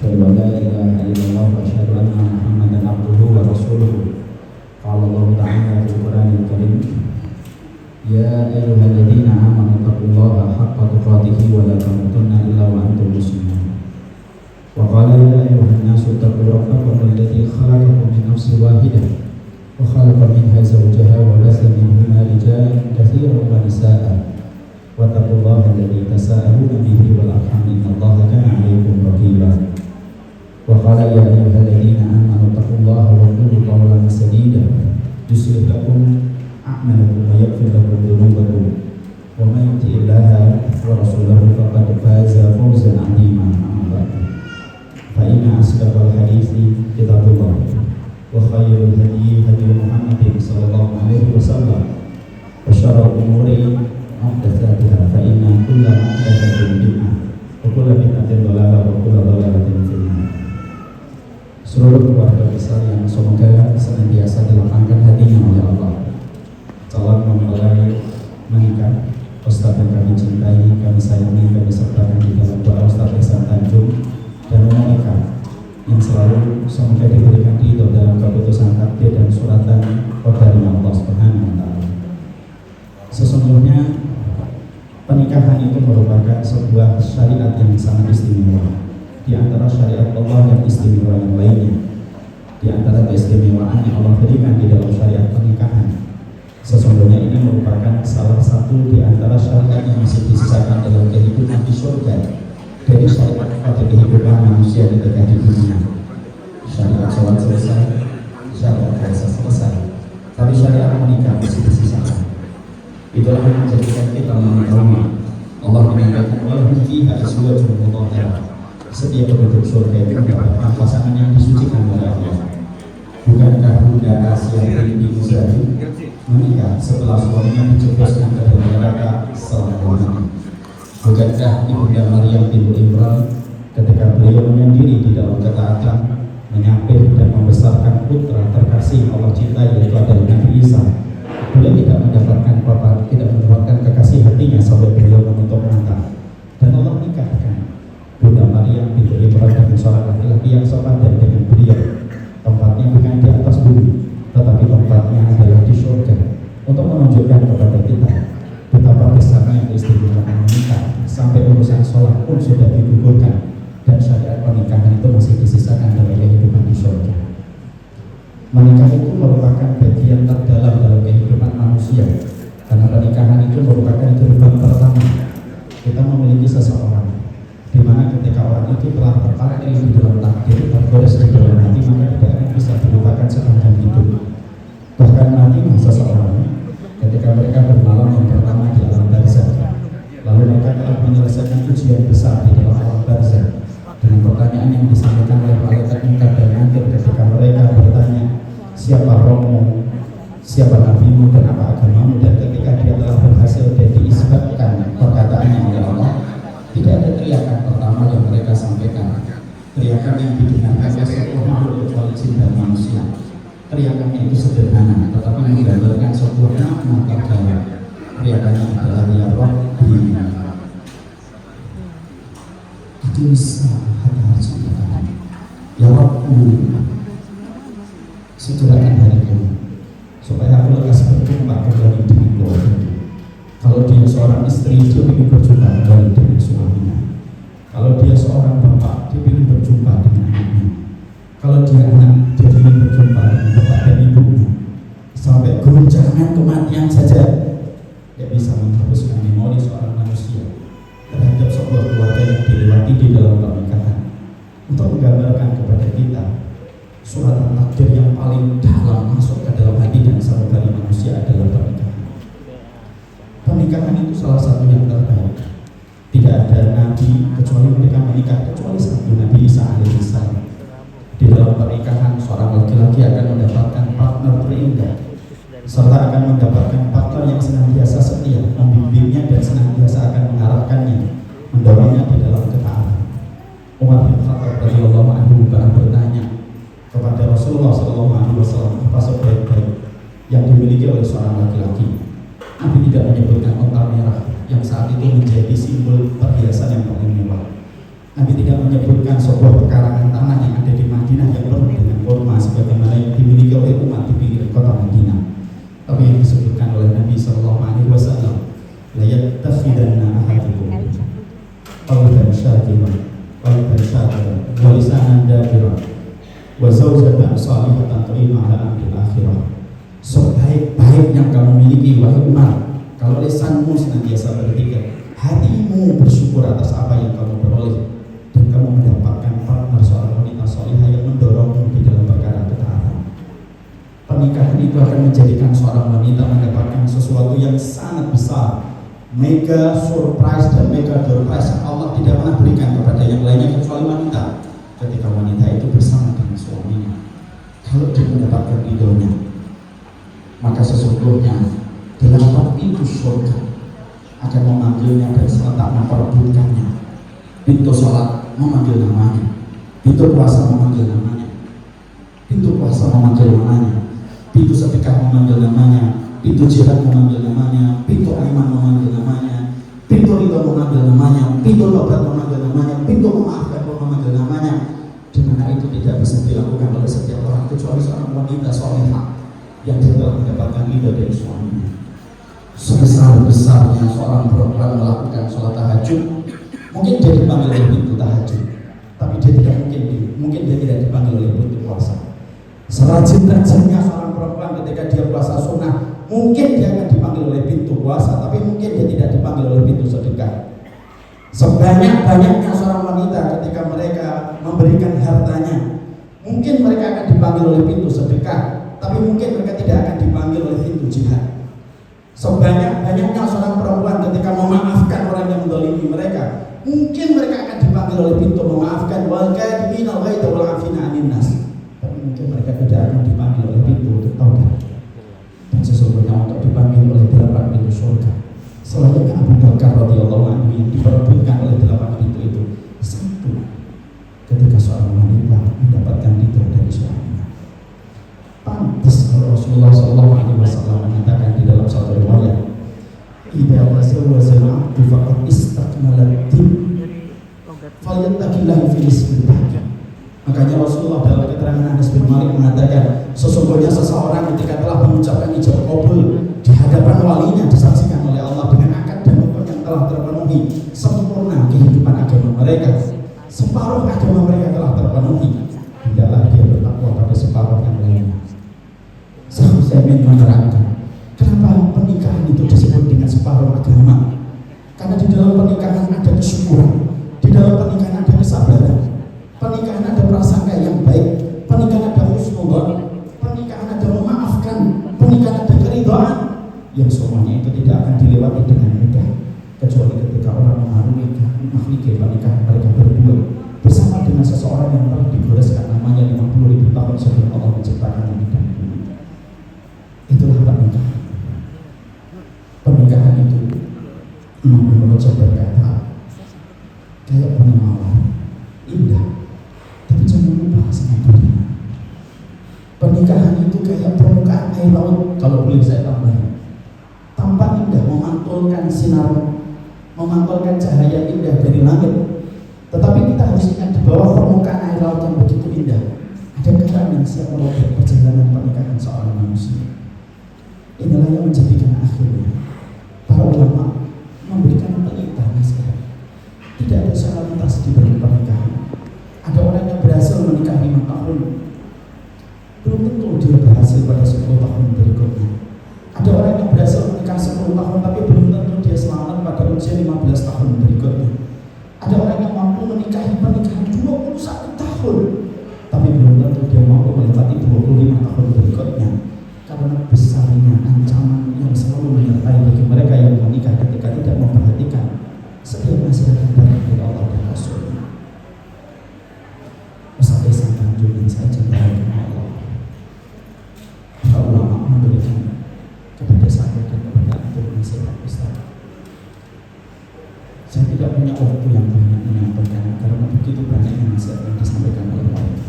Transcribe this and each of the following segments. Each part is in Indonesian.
أشهد أن لا إله إلا الله وأشهد أن محمدا عبده ورسوله. قال الله تعالى في القرآن الكريم: يا أيها الذين آمنوا اتقوا الله حق تقاته ولا تموتن إلا وأنتم مسلمون. وقال: يا أيها الناس اتقوا ربكم الذي خلقكم من نفس واحدة وخلق منها زوجها وبث منهما رجالا كثيرا ونساء واتقوا الله الذي تساءلون به والأرحام إن الله كان عليكم رقيبا. وقال: يا أيها الذين آمنوا اتقوا الله وقولوا قولا سديدا يصلح لكم أعمالكم ويغفر لكم ذنوبكم ومن يطع الله ورسوله فقد فاز فوزا عظيما. أما بعد فإن أصدق الحديث كتاب الله وخير الهدي هدي محمد صلى الله عليه وسلم وشر الأمور محدثاتها فإن كل محدثة بدعة وكل bid'atin dhalalah wa kullu dhalalatin fin nar. Seluruh keluarga besar yang semoga senantiasa dilapangkan hatinya oleh Allah, calon mempelai menikah Ustaz yang kami cintai, kami sayangi, kami sertakan di dalam doa Ustaz Ihsan Tanjung dan Monika yang selalu semoga diberikan ridho dalam keputusan takdir dan suratan dari Allah Subhanahu wa taala. Sesungguhnya pernikahan itu merupakan sebuah syariat yang sangat istimewa. Di antara syariat Allah yang istimewa yang lainnya, di antara keistimewaan yang Allah berikan di dalam syariat pernikahan, sesungguhnya ini merupakan salah satu di antara syariat yang masih disisakan dalam kehidupan di surga dari syariat pada kehidupan manusia ketika di dunia. Syariat sholat selesai, syariat puasa selesai, tapi syariat menikah masih disisakan. Itulah yang menjadikan kita mengetahui Allah menyampaikan walaupun fiha azwajun mutahharah, setiap penduduk surga itu mendapatkan pasangan yang disucikan oleh Allah. Bukankah Bunda Asia binti Muzahid menikah setelah suaminya dijebloskan ke dalam neraka selama-lamanya? Bukankah Ibunda Maryam binti Imran ketika beliau menyendiri di dalam ketaatan, menyampaikan dan membesarkan putra terkasih Allah cintai yaitu adalah Nabi Isa, beliau tidak mendapatkan kekasih hatinya sampai beliau menutup mata, dan Allah nikahkan Bunda Maryam binti Imran dengan seorang laki-laki yang sepadan dengan beliau. Tempatnya bukan di atas bumi, tetapi tempatnya adalah di surga, untuk menunjukkan kepada kita betapa besarnya keistimewaan menikah sampai urusan sholat pun sudah digugurkan, dan syariat pernikahan itu masih disisakan dalam kehidupan di surga. Menikah itu merupakan bagian terdalam dalam kehidupan manusia, karena pernikahan itu merupakan gerbang pertama kita memiliki seseorang, di mana ketika orang itu telah terpatri di dalam takdir, tergores di dalam hati, maka tidak akan bisa dilupakan sepanjang hidup. Bahkan nanti seseorang ketika mereka bermalam yang pertama di alam barzakh, lalu mereka telah menyelesaikan ujian besar di dalam alam barzakh dengan pertanyaan yang disampaikan oleh malaikat munkar dan nakir ketika mereka bertanya, siapa rohmu, siapa nabimu, dan apa agamamu, dan ketika dia telah berhasil dan diisbatkan perkataannya oleh Allah, tidak ada teriakan pertama yang mereka sampaikan, teriakan yang didengarkan oleh seluruh makhluk kecuali jin dan manusia. Teriakannya itu sederhana, tetapi menggambarkan sebuah makna terdalam. Teriakannya adalah ya Rabbi. Itu bisa hati harus dikatakan ya Rabbu, segerakan hariku supaya aku lekas berjumpa kembali dengan keluarga. Kalau dia seorang istri, dia ingin berjumpa kembali dengan suaminya. Kalau dia seorang bapak, dia ingin berjumpa dengan anaknya. Kalau dia anak, dia ingin berjumpa dengan bapak dan ibunya. Sampai guncangan kematian saja dia bisa menghapuskan memori seorang manusia terhadap sebuah keluarga yang dilewati di dalam pernikahan, untuk menggambarkan kepada kita suratan takdir yang paling dalam masuk ke dalam hati dan sanubari manusia adalah pernikahan. Pernikahan itu salah satu yang terbaik. Tidak ada nabi kecuali mereka menikah, kecuali satu, Nabi Isa alaihissalam. Di dalam pernikahan seorang laki-laki akan mendapatkan partner terindah, serta akan mendapatkan partner yang senantiasa setia, membimbingnya dan senantiasa akan mengarahkannya, mendorongnya di dalam ketaatan. Umar bin Khattab radhiyallahu anhu pernah bertanya kepada Rasulullah SAW, apa sebaik-baik yang dimiliki oleh seorang laki-laki? Nabi tidak menyebutkan onta merah yang saat itu menjadi simbol perhiasan yang paling mewah. Nabi tidak menyebutkan sebuah pekarangan tanah yang ada di Madinah yang penuh dengan kurma sebagaimana yang dimiliki oleh umat di pinggir kota Madinah. Tapi yang disebutkan oleh Nabi Sallallahu Alaihi Wasallam, la yattakhidanna ahadukum qalban syakiran qalban syakiran wa lisanan dakiran wa zawjatan salihatan tu'inu ala amril akhirah. Sebaik-baik yang kamu miliki wahai Umar, kalau lisanmu senantiasa berzikir, hatimu bersyukur atas apa yang kamu peroleh, dan kamu mendapatkan partner seorang wanita salihah yang mendorongmu di dalam perkara ketaatan. Pernikahan itu akan menjadikan seorang wanita mendapatkan sesuatu yang sangat besar, mega surprise dan mega door prize yang Allah tidak pernah berikan kepada yang lainnya kecuali wanita. Ketika wanita itu bersama dengan suaminya, kalau dia mendapatkan ridhonya, maka sesungguhnya 8 pintu surga akan memanggilnya dan serentak memperebutkannya. Pintu sholat memanggil namanya, pintu puasa memanggil namanya, pintu puasa memanggil namanya, pintu sedekah memanggil namanya, pintu jihad memanggil namanya, pintu iman memanggil namanya, pintu ridho memanggil namanya, pintu tobat memanggil namanya, pintu memaafkan memanggil namanya. Dimana itu tidak bisa dilakukan oleh setiap orang kecuali seorang wanita salihah yang telah mendapatkan ridho dari suaminya. Sebesar-besarnya seorang perempuan melakukan sholat tahajud, mungkin dia dipanggil oleh pintu tahajud, tapi dia tidak mungkin dia tidak dipanggil oleh pintu puasa. Serajin-rajinnya seorang perempuan ketika dia puasa sunnah, mungkin dia akan dipanggil oleh pintu puasa, tapi mungkin dia tidak dipanggil oleh pintu sedekah. Sebanyak-banyaknya seorang wanita ketika mereka memberikan hartanya, mungkin mereka akan dipanggil oleh pintu sedekah, tapi mungkin mereka tidak akan dipanggil oleh pintu jihad. Sebanyak-banyaknya seorang perempuan ketika memaafkan orang yang menzalimi mereka, mungkin mereka akan dipanggil oleh pintu memaafkan, wal kadhiminal ghaidha wal 'afina 'anil nas. Tapi mungkin mereka tidak akan dipanggil oleh pintu taubat. Dan sesungguhnya untuk dipanggil oleh 8 pintu surga, selanjutnya Abu Bakar radhiyallahu anhu yang diperebutkan oleh 8 pintu itu, satu, ketika seorang wanita mendapatkan itu dari suaminya. Pantas kalau Rasulullah Sallallahu Alaihi Wasallam mengatakan di dalam satu riwayat, "Idza tazawwaja al-'abdu faqad istakmala ad-din, falyattaqillaha fi ismihi." Makanya Rasulullah dalam keterangan Anas bin Malik mengatakan, sesungguhnya seseorang ketika telah mengucapkan ijab qabul di hadapan walinya, disaksikan oleh Allah dengan akad dan hukum yang telah terpenuhi, sempurna kehidupan agama mereka, separuh agama mereka telah terpenuhi, hendaklah dia bertakwa pada separuh yang lainnya. Saya ingin menerangkan kenapa pernikahan itu disebut dengan separuh agama. Karena di dalam pernikahan ada kesyukuran, di dalam pernikahan ada kesabaran, pernikahan ada prasangka yang baik, pernikahan ada husnuzon, pernikahan ada memaafkan, pernikahan ada keridhaan, yang semuanya itu tidak akan dilewati dengan mudah kecuali ketika orang mengarungi pernikahan mereka berdua bersama dengan seseorang yang telah digoreskan namanya 50.000 tahun sebelum Allah menciptakan langit dan bumi. Itulah pernikahan. Pernikahan itu Imam Ibnu Rajab berkata, kayak bunga mawar, indah, tapi jangan lupa sama dunia. Pernikahan itu kayak permukaan air laut, kalau boleh saya tambahin, tampak indah, memantulkan sinar, memantulkan cahaya indah dari langit. Tetapi kita harus ingat di bawah permukaan air laut yang begitu indah, ada karang yang siap merobek perjalanan pernikahan seorang manusia. Inilah yang menjadikan akhirnya para ulama memberikan pelita nasihat. Tidak ada solidaritas di dalam pernikahan. Ada orang yang berhasil menikah 5 tahun, belum tentu dia berhasil pada 10 tahun berikutnya. Ada orang yang berhasil menikah 10 tahun, tapi belum tentu dia selamat pada usia 15 tahun berikutnya. Ada orang yang mampu menikahi pernikahan 21 tahun, tapi belum tentu dia mampu melewati 25 tahun berikutnya. Karena besarnya ancaman yang selalu menyertai bagi mereka yang menikah ketika tidak memperhatikan setiap nasihat yang datang dari Allah dan Rasul-Nya. Sampai sampai dunia saja dengan Allah. Para ulama memberikan kepada saya dan kepada antum nasihat Ustaz. Saya tidak punya waktu yang banyak menyampaikan karena begitu banyaknya nasihat yang disampaikan oleh mereka.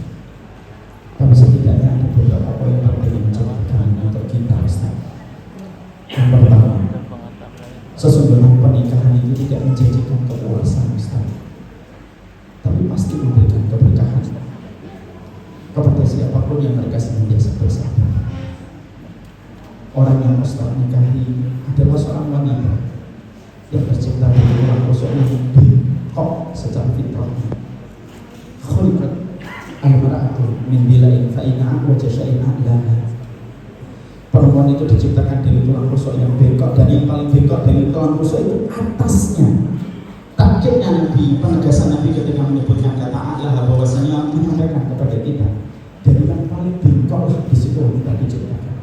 Tapi setidaknya ada beberapa poin penting yang menjadi pegangan untuk kita, Ustaz. Yang pertama, sesungguhnya pernikahan itu tidak menjanjikan kepuasan, Ustaz, Orang yang Ustaz nikahi adalah seorang wanita yang tercipta dari tulang rusuknya kok secara fitrahnya. Khuliqat al-mar'atu min dilain fa inna wajha syai'in adlana. Perempuan itu diciptakan dari tulang rusuk yang bengkok, dan yang paling bengkok dari tulang rusuk itu atasnya. Takkitnya Nabi, penegasan Nabi ketika menyebutkan kata Allah bahwasanya menyampaikan kepada kita dari yang paling bengkok di situ kita diciptakan.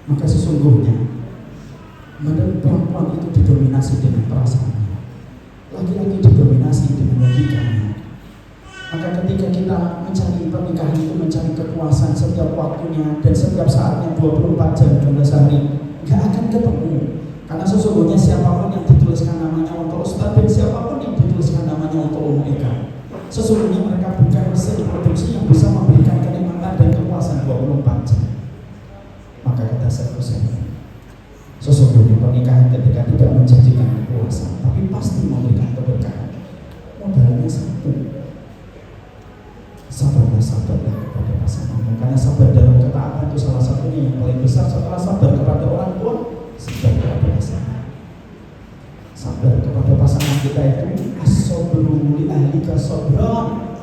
Maka sesungguhnya perempuan itu didominasi dengan perasaannya, laki-laki didominasi dengan logikanya. Maka ketika kita mencari pernikahan itu mencari kepuasan setiap waktunya dan setiap saatnya 24 jam dalam sehari, gak akan ketemu. Karena sesungguhnya siapapun yang dituliskan namanya untuk Ustaz dan siapapun yang dituliskan namanya untuk Ummu Eka, sesungguhnya mereka bukan mesin produksi yang bisa memberikan kenikmatan dan kepuasan 24 jam. Maka kata Syekh Husain, sesungguhnya pernikahan ketika tidak menjanjikan kepuasan tapi pasti memberikan keberkahan, modalnya satu: sabarlah kepada pasanganmu, karena sabar dalam ketaatan itu salah satunya yang paling besar. Setelah sabar kepada orang tua, sabar kepada pasangan. Sabar kepada pasangan kita itu as-sabru li ahlika sabran.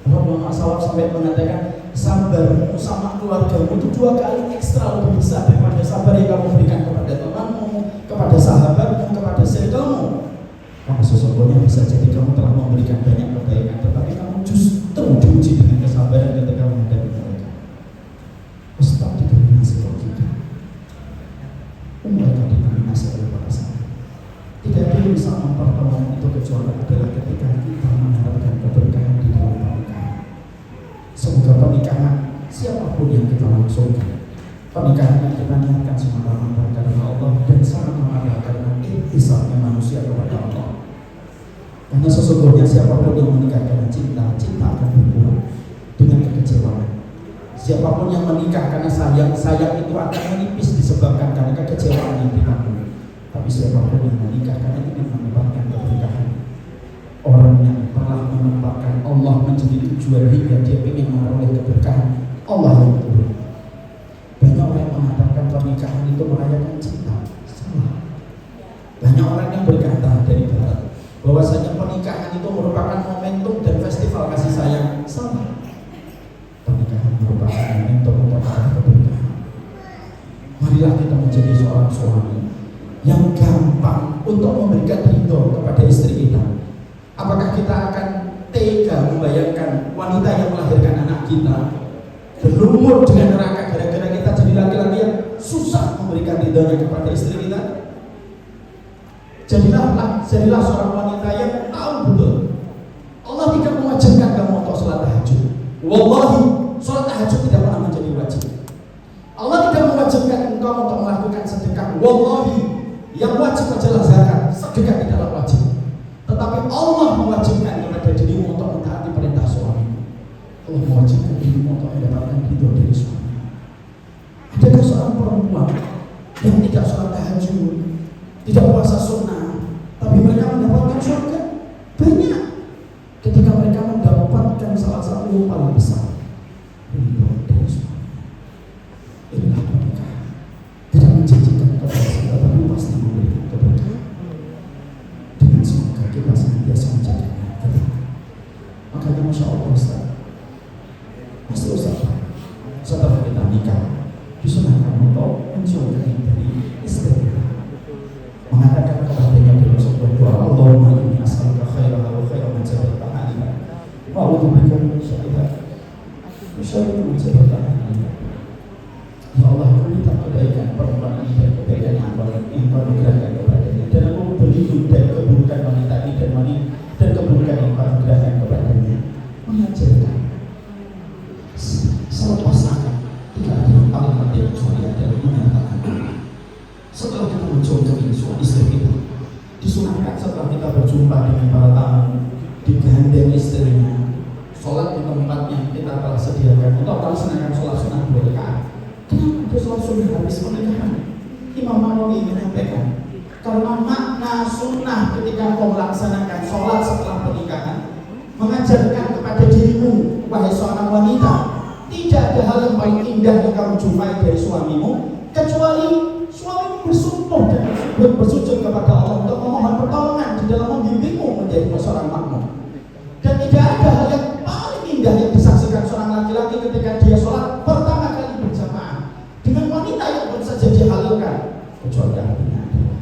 Rasulullah SAW sampai mengatakan sabarmu sama keluargamu itu 2 kali ekstra lebih besar daripada sabar yang kamu berikan kepada temanmu, kepada sahabatmu, kepada circlemu. Karena sesungguhnya bisa jadi kamu telah memberikan banyak kebaikan, tetapi kamu justru diuji dengan kesabaran ketika menghadapi mereka. Ustaz didominasi logika, mereka didominasi oleh pasangan. Tidak bisa mempertemukan itu kecuali adalah ketika kita mengharapkan keberkahan di dalam pernikahan. Semoga pernikahan siapapun yang kita langsungkan, pernikahan yang kita niatkan semata-mata karena Allah dan semata-mata karena ihsannya manusia kepada Allah. Karena sesungguhnya siapapun yang menikah karena cinta, cinta akan berkurang dengan kekecewaan. Siapapun yang menikah karena sayang, sayang itu akan menipis disebabkan karena kekecewaan yang ditanggung. Tapi siapapun yang menikah karena ingin menempatkan keberkahan, orang yang telah menempatkan Allah menjadi tujuan hingga dia ingin memperoleh keberkahan, Allah yang turun. Banyak orang yang mengatakan pernikahan itu merayakan cinta, salah. Banyak orang yang berkata dari barat bahwasanya pernikahan itu merupakan momentum dan festival kasih sayang, salah. Pernikahan merupakan momentum untuk keberkahan. Marilah kita menjadi seorang suami yang gampang untuk memberikan ridho kepada istri kita. Apakah kita akan tega membayangkan wanita yang melahirkan anak kita berlumur dengan neraka gara-gara kita jadi laki-laki yang susah memberikan ridhonya kepada istri kita? Jadilah seorang wanita yang tahu betul Allah tidak mewajibkan kamu untuk sholat tahajud. Wallahi, sholat tahajud tidak pernah menjadi wajib. Allah tidak mewajibkan engkau untuk melakukan sedekah. Wallahi, yang wajib adalah zakat. Sedekah tidaklah wajib. Tetapi Allah mewajibkan kepada dirimu untuk mentaati perintah suami. Allah mewajibkan dirimu untuk mendapatkan ridho dari suami. Adakah seorang perempuan yang tidak sholat tahajud, tidak puasa sunnah, tapi mereka mendapatkan surga? Banyak. Ketika mereka mendapatkan salah satu yang paling besar, ridho dari suami. Inilah pernikahan. Tidak menjanjikan keberhasilan, tapi pasti memberikan keberkahan. Dengan semoga kita senantiasa menjaga keberkahan. Makanya Masya Allah Ustaz, pasti Ustaz, setelah kita nikah disunahkan untuk menjauhkan dari istri kita, mengatakan kepadanya dalam sebuah doa, Allahumma inni as'aluka khairaha wa khaira ma ja'alta alaiha wa a'udzu bika min syarri ma ja'alta alaiha. Ya Allah, aku minta kebaikan perempuan ini dan kebaikan yang engkau anugerahkan kepadanya, dan aku berlindung dari keburukan wanita ini dan keburukan yang engkau anugerahkan kepadanya. Mengajarkan selepas akad tidak ada alamat yang kecuali adalah menyatakan setelah kita menjauhkan istri kita, disunahkan setelah kita berjumpa dengan para tamu, digandeng istrinya, sholat di tempat yang kita telah sediakan untuk melaksanakan sholat sunnah 2 rakaat. Kenapa ada sholat sunnah habis pernikahan? Imam Nawawi menyampaikan karena makna sunnah ketika kau melaksanakan sholat setelah pernikahan mengajarkan kepada dirimu, wahai seorang wanita, tidak ada hal yang paling indah yang kamu jumpai dari suamimu kecuali kali suamimu bersumpah dan bersujud kepada Allah untuk memohon pertolongan di dalam membimbingmu menjadi seorang makmum. Dan tidak ada hal yang paling indah yang disaksikan seorang laki-laki ketika dia sholat pertama kali berjamaah dengan wanita yang baru saja dihalalkan, kecuali artinya adalah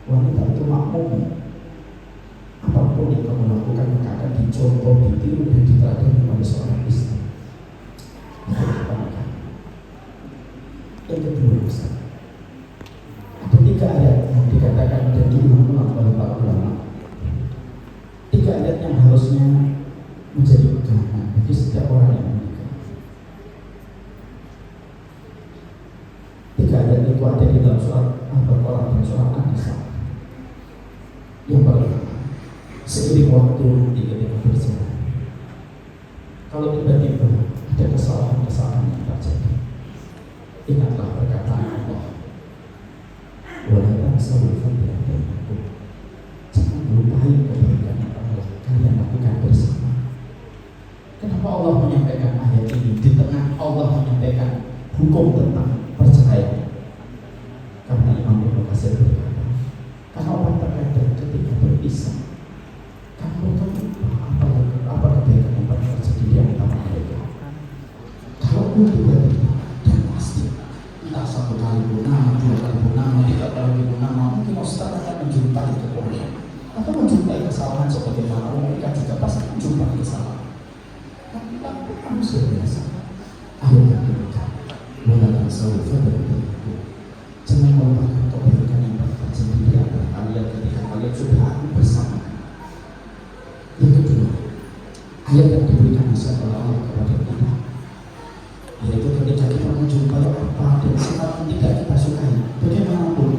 wanita itu makmum. Apapun yang kamu lakukan maka akan dicontoh, ditiru dan diteladani oleh seorang istri. Yang kedua, Ustaz, ada 3 ayat yang dikatakan dan diulang-ulang oleh para ulama. 3 ayat yang harusnya menjadi pegangan bagi setiap orang yang menikah. 3 ayat itu ada di dalam surat Al-Baqarah dan surat An-Nisa. Yang pertama, seiring waktu ketika berjalan, kalau tiba-tiba ada kesalahan-kesalahan yang terjadi, ingatlah perkataan Allah, wala tansaw al-fadla bainakum. Jangan melupakan kebaikan yang telah kalian lakukan bersama. Kenapa Allah menyampaikan ayat ini di tengah Allah menyampaikan hukum tentang perceraian? Karena Imam Ibnu Katsir berkata, karena orang terkadang ketika berpisah, kamu lupa apa kebaikan yang pernah terjadi di antara mereka. Kalau tiba-tiba dan pasti, entah 1 kali purnama, 2 kali purnama, 3 kali purnama, mungkin Ustaz akan menjumpai kekurangan atau menjumpai kesalahan sebagaimana mereka juga pasti menjumpai kesalahan. Tapi manusia biasa. Ayat yang kedua, wala tansaw al-fadla bainakum. Jangan melupakan kebaikan yang pernah terjadi di antara kalian ketika kalian sudah bersama. Yang kedua, ayat yang diberikan nasihat oleh Allah kepada kita, yaitu ketika kita menjumpai apa dan sifat yang tidak kita sukai, bagaimanapun,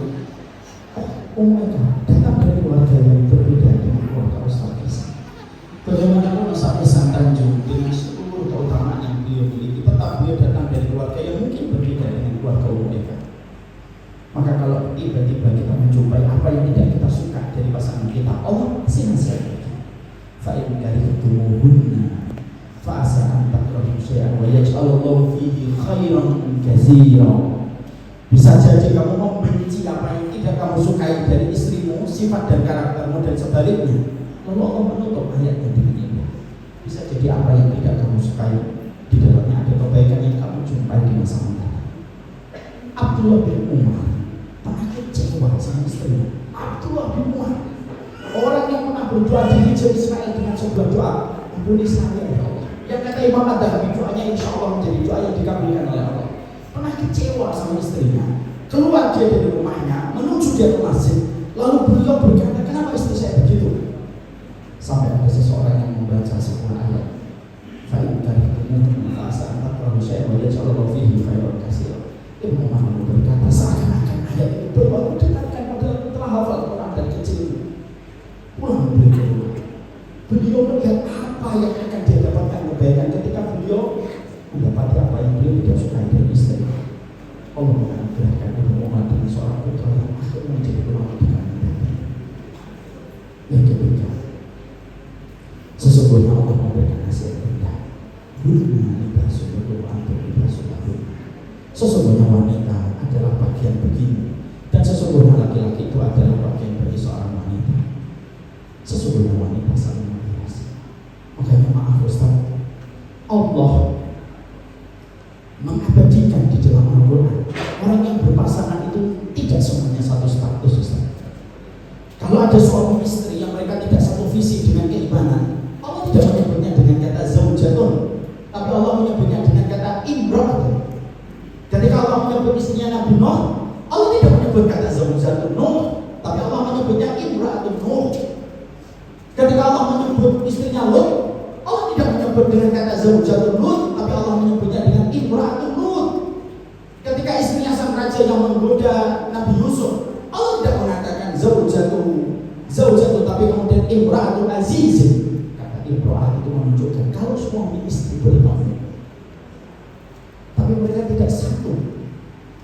mereka datang dari keluarga yang berbeda dengan keluarga Ustaz Ihsan. Bagaimanapun Ustaz Ihsan Tanjung dengan seluruh keutamaan yang beliau miliki, tetap beliau datang dari keluarga yang mungkin berbeda dengan keluarga mereka. Maka kalau tiba-tiba kita menjumpai apa yang tidak kita suka dari pasangan kita, Allah pasti nasihatkan. Fa'in karihtumuhunna fa'asa an takrahu syai'an wa yaj'alallahu fihi khairan katsiran. Bisa jadi kamu membenci apa yang tidak kamu sukai dari istrimu, sifat dan karaktermu dan sebaliknya. Lalu Allah menutup ayatnya dengan ini. Bisa jadi apa yang tidak kamu sukai, di dalamnya ada kebaikan yang kamu jumpai di masa mendatang. Abdullah bin Umar pernah kecewa sama istrinya. Abdullah bin Umar, orang yang pernah berdoa di Hijr Ismail dengan sebuah doa, ampuni saya ya Allah. Yang kata Imam Ad-Dhahabi doanya insya Allah menjadi doa yang dikabulkan oleh Allah. Pernah kecewa sama istrinya, keluar dia dari rumahnya, menuju dia ke masjid, lalu beliau berkata, kenapa istri saya begitu? Sampai ada seseorang yang membaca sebuah ayat, fa'in karihtumuhunna fa'asa an takrahu syai'an wa yaj'alallahu fihi khairan katsiran. Ibnu Umar berkata, seakan-akan ayat itu baru dengarkan padahal telah hafal Quran dari kecil. Pulang beliau ke rumah, beliau melihat apa yang akan dia dapatkan kebaikan ketika beliau mendapati apa yang beliau tidak sukai dari istri. Allah menganugerahkan Ibnu Umar dengan seorang putra yang akhirnya menjadi ulama di kalangan. Yang ketiga, sesungguhnya Allah memberikan nasihat indah. Hunna libasun lakum wa antum libasun lahun. Sesungguhnya wanita adalah bagian begini, dan sesungguhnya laki-laki itu adalah bagian bagi seorang wanita. Sesungguhnya wanita saling menghiasi. Makanya maaf Ustaz, Allah mengabadikan di dalam Al-Quran orang yang berpasangan itu tidak semuanya satu status Ustaz. Kalau ada suami istri yang mereka tidak satu visi dengan keimanan, Allah tidak menyebutnya dengan kata zaujatun, tapi Allah menyebutnya dengan kata imra'atun. Ketika Allah menyebut istrinya Nabi Nuh, Allah tidak menyebut kata zaujatun Nuh, tapi Allah menyebutnya imra'atun Nuh. Ketika Allah menyebut istrinya Lut, Allah tidak menyebut dengan kata zaujatun Lut, tapi Allah menyebutnya dengan imra'atun Lut. Ketika istrinya sang raja yang menggoda Nabi Yusuf, Allah tidak mengatakan zaujatun, tapi kemudian imra'atun aziz. Kata imra'at itu menunjukkan kalau suami istri bertemu, tapi mereka tidak satu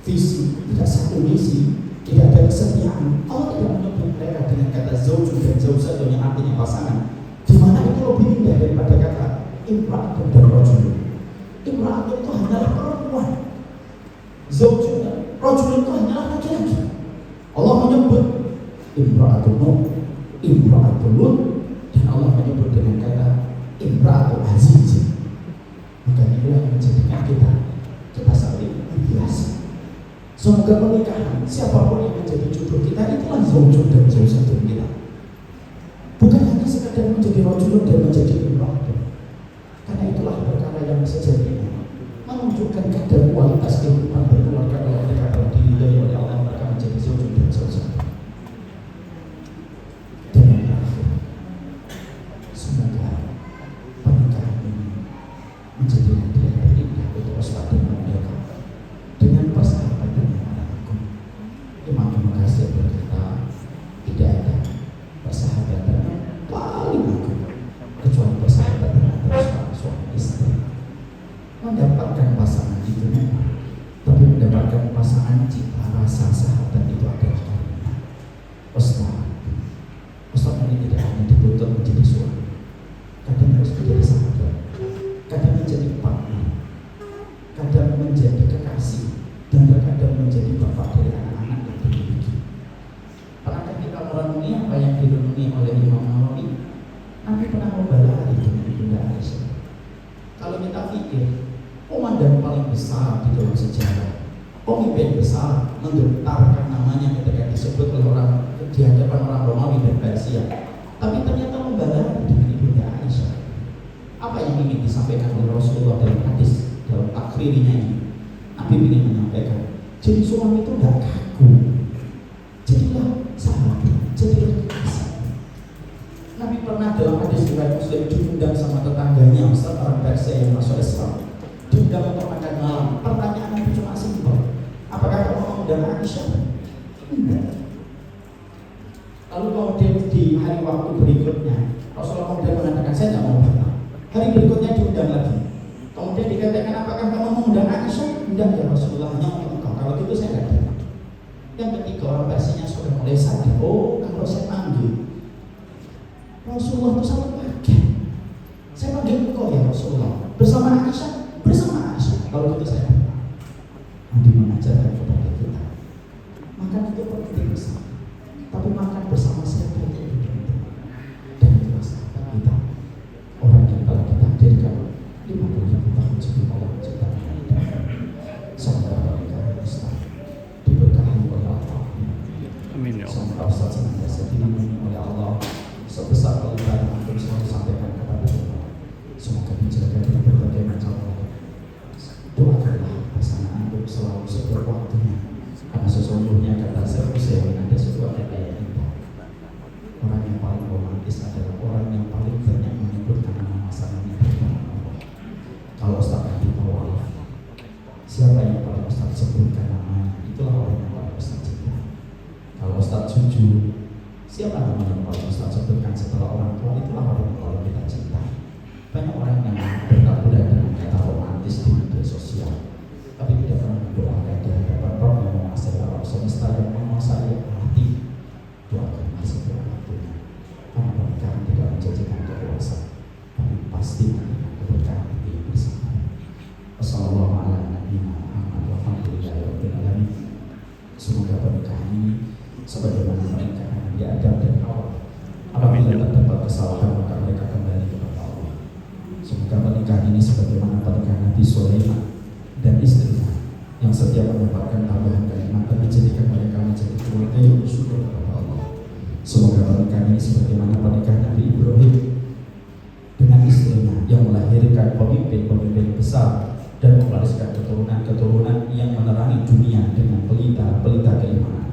visi, tidak satu misi, tidak ada kesetiaan, Allah tidak menyebut mereka dengan kata zaujun dan zaujatun yang artinya pasangan, di mana itu lebih indah daripada kata imra'atun dan rajulun. Imra'atun itu hanyalah perempuan, zaujun, Rajulun itu hanyalah laki-laki. Allah menyebut imra'atun Nuh, imra'atun Lut, dan Allah menyebut dengan kata imra'atun Aziz. Maka inilah yang menjadikan kita saling biasa. Semoga pernikahan siapapun yang menjadi jodoh kita itulah zaujun dan zaujatun kita. Bukan hanya sekadar menjadi rajulun dan menjadi imra'atun. Karena itulah perkara yang sejatinya menunjukkan kadar kualitas kehidupan berkeluarga kalau mereka diridhai oleh Allah, mereka menjadi zaujun dan zaujatun. Dan yang terakhir, semoga pernikahan ini menjadi hadiah terindah untuk Ustaz dan mereka dengan persahabatan yang agung. Imam Mukasyir berkata, tidak ada persahabatan yang paling agung kecuali persahabatan antara suami istri. Mendapatkan pasangan itu memang, tapi mendapatkan pasangan cinta rasa sahabat itu adalah karena Ustaz ini tidak hanya dituntut menjadi suami, kadang harus menjadi sahabat, kadang menjadi partner, kadang menjadi kekasih, dan terkadang menjadi bapak dari anak-anak yang dimiliki. Pernahkah kita merenungi apa yang direnungi oleh Imam Nawawi? Nabi pernah membalas itu dengan Bunda Aisyah. Kalau kita pikir komandan paling besar di dalam sejarah, pemimpin besar, menggetarkan namanya ketika disebut oleh orang di hadapan orang Romawi dan Persia, tapi ternyata membalas dengan Ibunda Aisyah. Apa yang ingin disampaikan oleh Rasulullah dalam hadis, dalam takririnya ini? Nabi ingin menyampaikan, jadi suami itu tidak kaku, jadilah sahabat, jadilah kekasih. Nabi pernah dalam hadis riwayat Muslim diundang sama tetangganya, orang Persia yang masuk Islam, diundang untuk makan malam. Pertanyaan Nabi cuma simpel, apakah kamu mau mengundang Aisyah? Enggak. Lalu kemudian di hari waktu berikutnya Rasulullah kemudian mengatakan, saya tidak mau datang. Hari berikutnya diundang lagi. Kemudian dikatakan, apakah kamu mau mengundang Aisyah? Enggak ya Rasulullah, hanya untuk engkau. Kalau gitu saya tidak datang. Yang ketiga, orang Persianya sudah mulai sadar, oh kalau saya panggil Rasulullah itu sangat kaget. Saya panggil engkau ya Rasulullah, bersama Aisyah, bersama Aisyah. Kalau gitu saya datang. Nabi mengajarkan kepada kita, makan itu penting bersama, tapi makan bersama siapa itu penting. Dan itulah sahabat kita, orang yang telah kita hadirkan 50.000 tahun sebelum Allah menciptakan kita. Semoga pernikahan Islam diberkahi oleh Allah. Amin ya Allah. Semoga Ustaz senantiasa dilindungi oleh Allah sebesar kelebihan yang selalu sampaikan kepada kita. Semoga dijaga dari berbagai macam hal. Doakanlah pasangan antum selalu setiap waktunya, karena sesungguhnya kata Syekh Utsaimin ada sebuah ayat indah. Orang yang paling romantis adalah orang yang paling banyak menyebutkan nama pasangannya di depan Allah. Kalau Ustaz nanti tahu Allah, siapa yang paling Ustaz sebutkan namanya, itulah orang yang paling Ustaz cinta. Kalau Ustaz jujur, siapa nama yang paling Ustaz sebutkan setelah orang tua, itulah orang yang paling kita cinta. Banyak orang yang bertaburan dengan kata romantis di media sosial, tapi tidak pernah berdoakan di hadapan Rabb yang menguasai alam semesta, yang menguasai hati. Doakanlah setiap waktunya, karena pernikahan tidak menjanjikan kekuasaan, tapi pasti menjanjikan keberkahan di bersama. Wassalamualaikum warahmatullahi wabarakatuh. Semoga pernikahan ini sebagaimana pernikahan Nabi Adam dan Hawa, apabila terdapat kesalahan maka mereka kembali kepada Allah. Semoga pernikahan ini sebagaimana pernikahan Nabi Sulaiman dan istrinya, yang setiap mendapatkan tambahan kalimat dan menjadikan mereka menjadi keluarga yang bersyukur kepada Allah. Semoga pernikahan ini sebagaimana pernikahan Nabi Ibrahim dengan istrinya, yang melahirkan pemimpin-pemimpin besar dan mewariskan keturunan-keturunan yang menerangi dunia dengan pelita keimanan.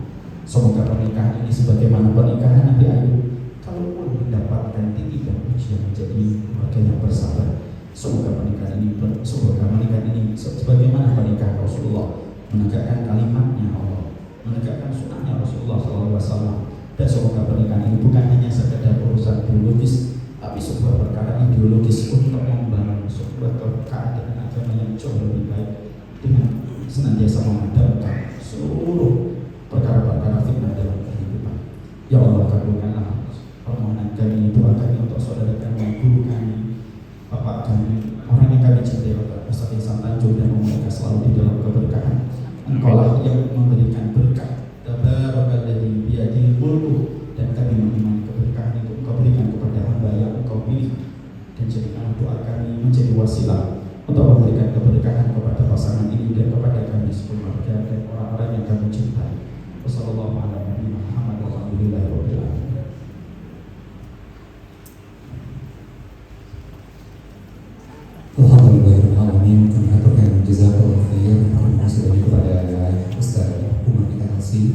Semoga pernikahan ini sebagaimana pernikahan Nabi Ayub, kalaupun mendapatkan titipan ujian menjadi keluarga yang bersabar. Semoga pernikahan ini sebagaimana pernikahan Rasulullah, menegakkan kalimatnya Allah, menegakkan sunnahnya Rasulullah SAW. Dan semoga pernikahan ini bukan hanya sekedar urusan biologis, tapi sebuah perkara ideologis untuk membangun sebuah keadaan agama yang jauh lebih baik, dengan senantiasa memadamkan seluruh perkara-perkara fitnah dalam kehidupan. Ya Allah, kabulkanlah permohonan kami, doa kami untuk saudara kami, guru kami, bapak kami, orang yang kami cintai, Bapak Ustaz Ihsan Tanjung, dan mereka selalu di dalam keberkahan. Engkau lah yang memberikan berkah. Tabarakalladzi biyadihi mulku, dan kami mengimani keberkahan itu Engkau berikan kepada hamba yang Engkau pilih, dan jadikan doa kami menjadi wasilah untuk memberikan keberkahan kepada pasangan ini dan kepada kami sekeluarga dan orang-orang yang kami cintai. Wassalamualaikum warahmatullahi wabarakatuh. Alhamdulillahirrahmanirrahim. Kami aturkan jazakallahu khair. Terima kasih banyak kepada Ustaz Umar Kita Kasih